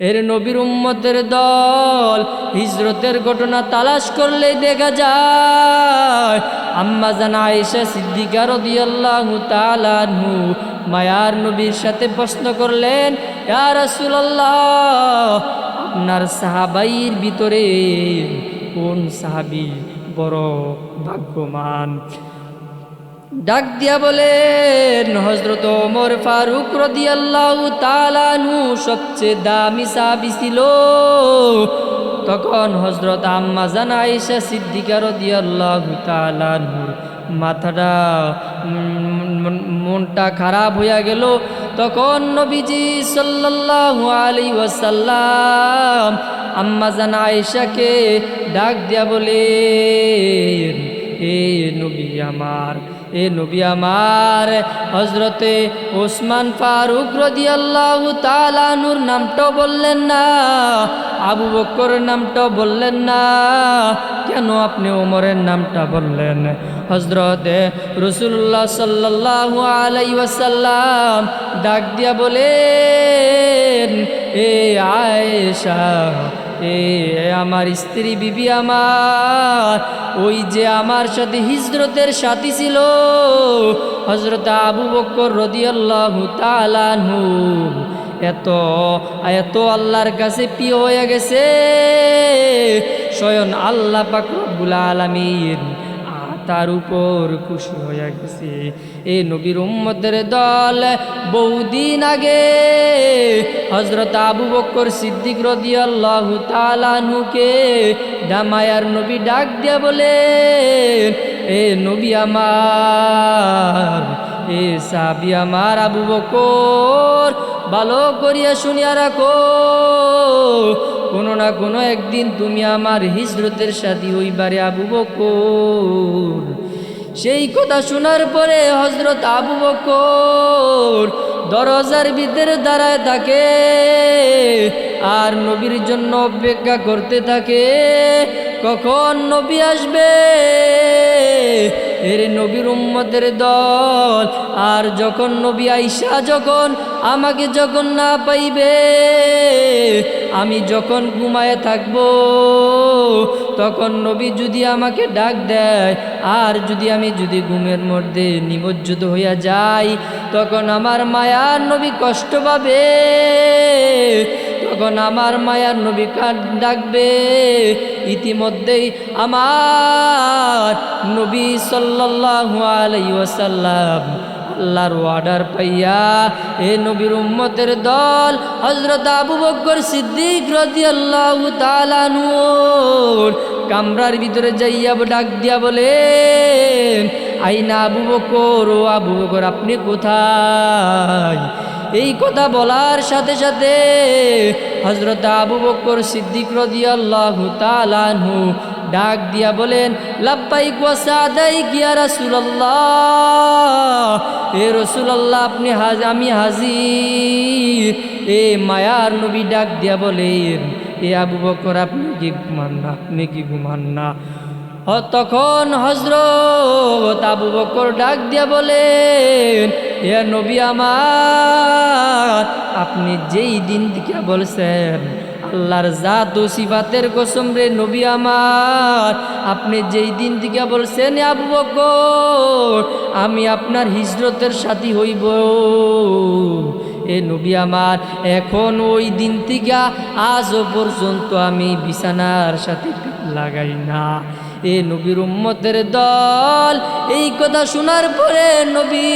এর নবীর উম্মতের দল হিজরতের ঘটনা তালাশ করলে দেখা যায় আম্মা জান আয়েশা সিদ্দিকা রাদিয়াল্লাহু তাআলা আনহু মায়ার নবীর সাথে প্রশ্ন করলেন, ইয়া রাসূলুল্লাহ, আপনার সাহাবাইর ভিতরে কোন সাহাবী বড় ভাগ্যবান? ডাক দিয়া বলেন, হযরত ওমর ফারুক রাদিয়াল্লাহু তাআলা আনহু সবচেয়ে দামি সাহাবী ছিল। তখন হযরত আম্মা জান আয়েশা সিদ্দিকা রাদিয়াল্লাহু তাআলা আনহুর মাথাটা মনটা খারাপ হইয়া গেল। তখন নবীজি সাল্লাল্লাহু আলাইহি ওয়াসাল্লাম আম্মা জান আয়েশাকে ডাক দিয়া বলেন, এ নবী আমার, এ নবী আমার, হযরতে ওসমান ফারুক রাদিয়াল্লাহু তাআলা আনহুর নামটাও বললেন না, আবু বকরের নামটাও বললেন না, কেন আপনি ওমরের নামটা বললেন? হযরতে রাসূলুল্লাহ সাল্লাল্লাহু আলাইহি ওয়াসাল্লাম ডাক দিয়া বলেন, এ আয়েশা, এ আমার স্ত্রী বিবি আমার, ওই যে আমার সাথে হিজরতের সাথী ছিল হযরত আবু বকর রাদিয়াল্লাহু তাআলা আনহু, এত এত আল্লাহর কাছে প্রিয় হয়ে গেছে, স্বয়ং আল্লাহ পাক রব্বুল আলামিন তার উপর খুশি হয়ে গেছে। এই নবীর উম্মতের দল বহুদিন আগে হযরত আবু বকর সিদ্দিক রাদিয়াল্লাহু তাআলা আনহুকে ডামায়ার নবী ডাক দিয়া বলেন, এ নবী আমার, এ সাহাবী আমার আবু বকর, ভালো করিয়া শুনিয়া রাখো, কোনো না কোনো একদিন তুমি আমার হিজরতের সাথী হইবারে আবু বকর। সেই কথা শোনার পরে হযরত আবু বকর দরজার ভিতরে দাঁড়ায় থাকে আর নবীর জন্য অপেক্ষা করতে থাকে, কখন নবী আসবে। এর নবীর উম্মতের দল আর যখন নবী আইসা যখন আমাকে যখন না পাইবে, আমি যখন ঘুমায়ে থাকবো, তখন নবী যদি আমাকে ডাক দেয় আর আমি যদি ঘুমের মধ্যে নিমজ্জিত হইয়া যাই, তখন আমার মায়ার নবী কষ্ট পাবে, তখন আমার মায়ার নবী ডাকবে। ইতিমধ্যেই আমার নবী সাল্লাল্লাহু আলাইহি ওয়াসাল্লাম আল্লাহর অর্ডার পাইয়া এ নবীর উম্মতের দল হযরত আবু বকর সিদ্দিক রাদিয়াল্লাহু তাআলা আনহুর কামরার ভিতরে যাইয়া ডাক দিয়া বলেন, আইনা আবু বকর, ও আবু বকর, আপনি কোথায়? এই কথা বলার সাথে সাথে হযরত আবু বকর সিদ্দিক রাদিয়াল্লাহু তাআলা আনহু ডাক দিয়া বলেন, লাব্বাইক ওয়া সাদাইক ইয়া রাসূলুল্লাহ, এ রাসূলুল্লাহ, আপনি আমি হাজির। এ মায়ার নবী ডাক দিয়া বলেন, এ আবু বকর, আপনি কি ঘুমান না? আপনি কি ঘুমান না? তখন হযরত আবু বকর ডাক দিয়া বলেন, হে নবী আমার, আপনি যেই দিন থেকে বলছেন, আল্লাহর জাত ও সিফাতের কসম রে নবী আমার, আপনি যেই দিন থেকে বলছেন আবু বকর আমি আপনার হিজরতের সাথী হইব, এ নবী আমার, এখন ওই দিন থেকে আজও পর্যন্ত আমি বিছানার সাথে লাগাই না। এ নবীর উম্মতের দল এই কথা শোনার পরে নবী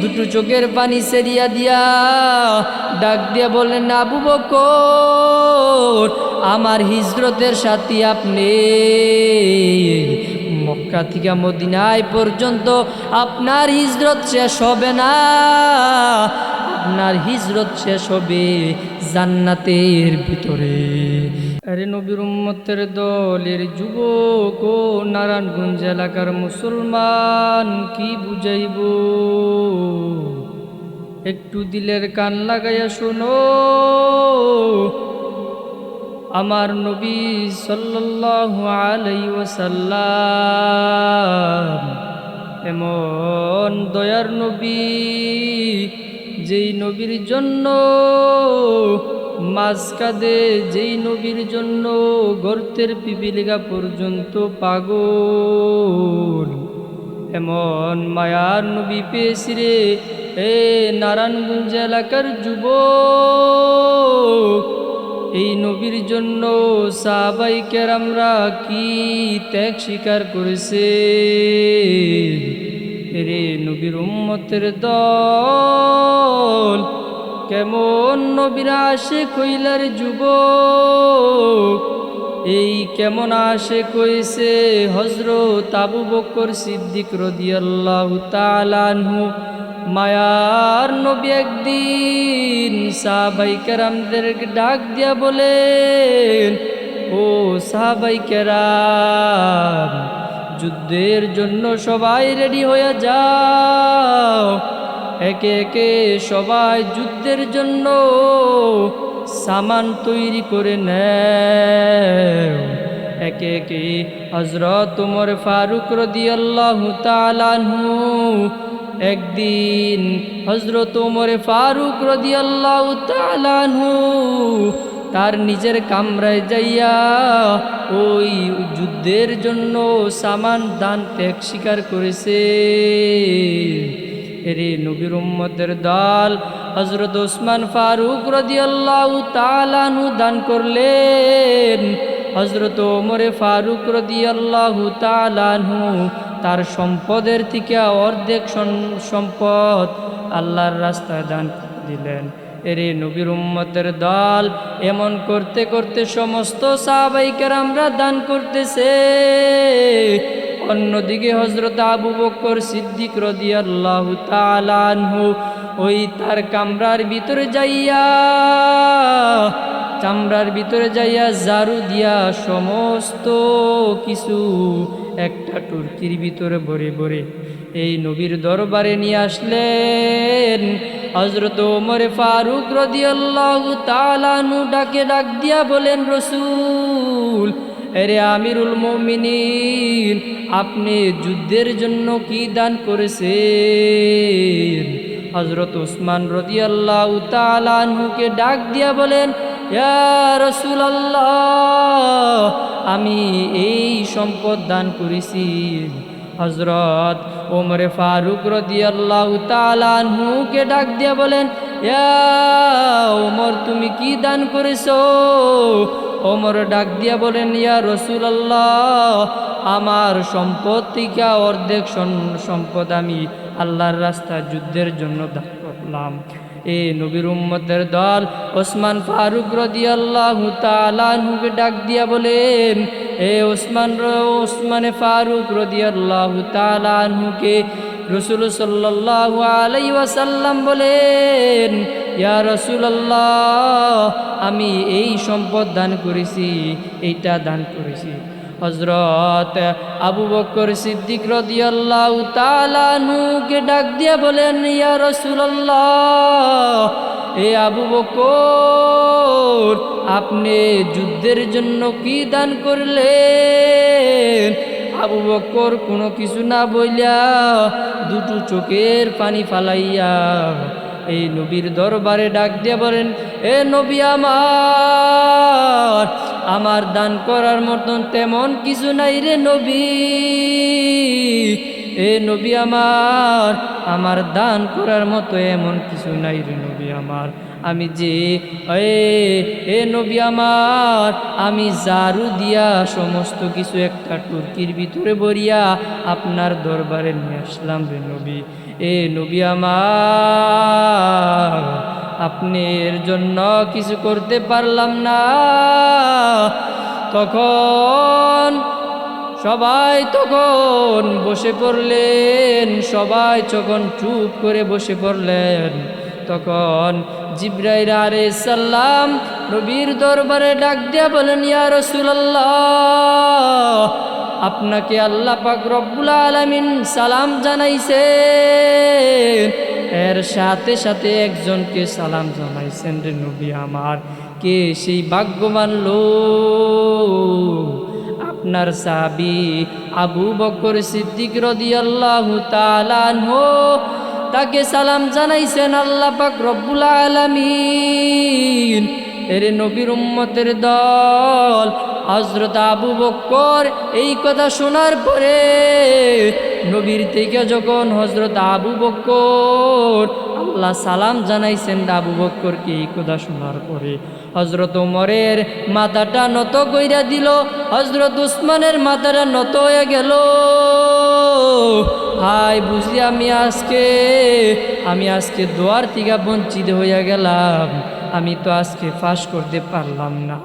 দুটো চোখের পানি সেরিয়া দিয়া ডাক দিয়া বলেন, আবু বকর, আমার হিজরতের সাথী আপনি, মক্কা থেকে মদিনায় পর্যন্ত আপনার হিজরত শেষ হবে না, আপনার হিজরত শেষ হবে জান্নাতের ভিতরে। আরে নবীর উম্মতের দলের যুবক ও নারায়ণগঞ্জ এলাকার মুসলমান, কি বুঝাইব? একটু দিলের কান লাগাইয়া শোনো, আমার নবী সাল্লাল্লাহু আলাইহি ওয়াসাল্লাম এমন দয়ার নবী, যেই নবীর জন্য মাছ কাঁদে যেই নবীর জন্য গর্তের পিপিলিকা পর্যন্ত পাগল। এমন মায়ার নবী পেয়েছি রে এ নারায়ণগঞ্জ এলাকার যুবক। এই নবীর জন্য সাহাবাই কেরামরা কি ত্যাগ স্বীকার করেছে রে নবীর উম্মতের দল। কেমন নবীর আশিক হইলার যুবক। এই কেমন আশিক হইছে হযরত আবু বকর সিদ্দিক রাদিয়াল্লাহু তাআলা আনহু। মায়ার নবী একদিন সাহাবাই কেরামদেরকে ডাক দিয়া বলেন, ও সাহাবাই কেরাম, যুদ্ধের জন্য সবাই রেডি হয়ে যাও। একে একে সবাই যুদ্ধের জন্য সামান তৈরি করে নেয়। একে একে হযরত ওমর ফারুক রাদিয়াল্লাহু তাআলা আনহু একদিন হযরত ওমর ফারুক রাদিয়াল্লাহু তাআলা আনহু তার নিজের কামরায় যাইয়া ওই যুদ্ধের জন্য সামান দান ত্যাগ স্বীকার করেছে রে নবীর উম্মতের দল। হযরত ওসমান ফারুক রাদিয়াল্লাহু তাআলা আনহু দান করলেন। হযরত ওমর ফারুক রাদিয়াল্লাহু তাআলা আনহু তার সম্পদের থেকে অর্ধেক সম্পদ আল্লাহর রাস্তায় দান দিলেন। এরে নবীর উম্মতের দল। এমন করতে করতে সমস্ত সাহাবাই কেরামরা দান করতেছে। অন্যদিকে হযরত আবু বকর সিদ্দিক রাদিয়াল্লাহু তাআলা আনহু ওই তার কামরার ভিতরে যাইয়া জারু দিয়া সমস্ত কিছু একটা টুরকির ভিতরে ভরে ভরে এই নবীর দরবারে নিয়ে আসলেন। হযরত ওমর ফারুক রাদিয়াল্লাহু তাআলা আনহু ডাক দিয়া বলেন, রসূল, এরে আমিরুল মুমিনিন, আপনি যুদ্ধের জন্য কি দান করেছেন? হযরত ওসমান রাদিয়াল্লাহু তাআলা আনহুকে ডাক দিয়া বলেন, ইয়া রাসূলুল্লাহ, আমি এই সম্পদ দান করেছি। হযরত ওমর ফারুক রাদিয়াল্লাহু তাআলা আনহুকে ডাক দিয়া বলেন, ইয়া ওমর, তুমি কি দান করেছো? ওমর ডাক দিয়া বলেন, ইয়া রাসূলুল্লাহ, আমার সম্পদ থেকে অর্ধেক সম্পদ আমি আল্লাহর রাস্তায় যুদ্ধের জন্য দান করলাম। এ নবীর উম্মতের দল ওসমান ফারুক রাদিয়াল্লাহু তাআলা আনহুকে ডাক দিয়া বলেন, এ ওসমানে ফারুক রাদিয়াল্লাহু তাআলা আনহুকে রাসূল সাল্লাল্লাহু আলাইহি ওয়াসাল্লাম বলেন, ইয়া রাসূলুল্লাহ, আমি এই সম্পদ দান করেছি, এইটা দান করেছি। হযরত আবু বকর সিদ্দিক রাদিয়াল্লাহু তাআলা আনহুকে ডাক দিয়া বলেন, ইয়া রাসূলুল্লাহ, এ আবু বকর, আপনি যুদ্ধের জন্য কি দান করলেন? আবু বকর কোনো কিছু না বইলা দুটো চোখের পানি ফালাইয়া এই নবীর দরবারে ডাক দিয়ে বলেন, এ নবী আমার দান করার মতন তেমন কিছু নাই রে নবী। এ নবী আমার দান করার মতো এমন কিছু নাই রে নবী আমার। আমি যে এ নবী আমি জারু দিয়া সমস্ত কিছু একটা টুরকির ভিতরে ভরিয়া আপনার দরবারে নিয়ে আসলাম রে নবী। এ নবী আপনার জন্য কিছু করতে পারলাম না। সবাই তখন বসে পড়লেন, সবাই যখন চুপ করে বসে পড়লেন, তখন জিবরাইল আলাইহিস সালাম নবীর দরবারে ডাক দিয়া বলেন, ইয়া রাসূলুল্লাহ, আপনাকে আল্লাহ পাক রব্বুল আলামিন সালাম জানাইছেন। এর সাথে সাথে একজনকে সালাম জানাইছেন রে নবী আমার। কে সেই ভাগ্যবান লোক? আপনার সাহাবী আবু বকর সিদ্দিক রাদিয়াল্লাহু তাআলা আনহু তাকে সালাম জানাইছেন আল্লাহ পাক রব্বুল আলামিন। এর নবীর উম্মতের দল। হযরত আবু বকর এই কথা শোনার পরে নবীর থেকে যখন হযরত আবু বকর আল্লাহ সালাম জানাইছেন আবু বকরকে এই কথা শোনার পরে হযরত ওমরের মাথাটা নত কইরা দিল, হযরত উসমানের মাথাটা নত হয়ে গেল। হাই বুঝি আমি আজকে দোয়ার থেকে বঞ্চিত হইয়া গেলাম, আমি তো আজকে ফাঁস করতে পারলাম না।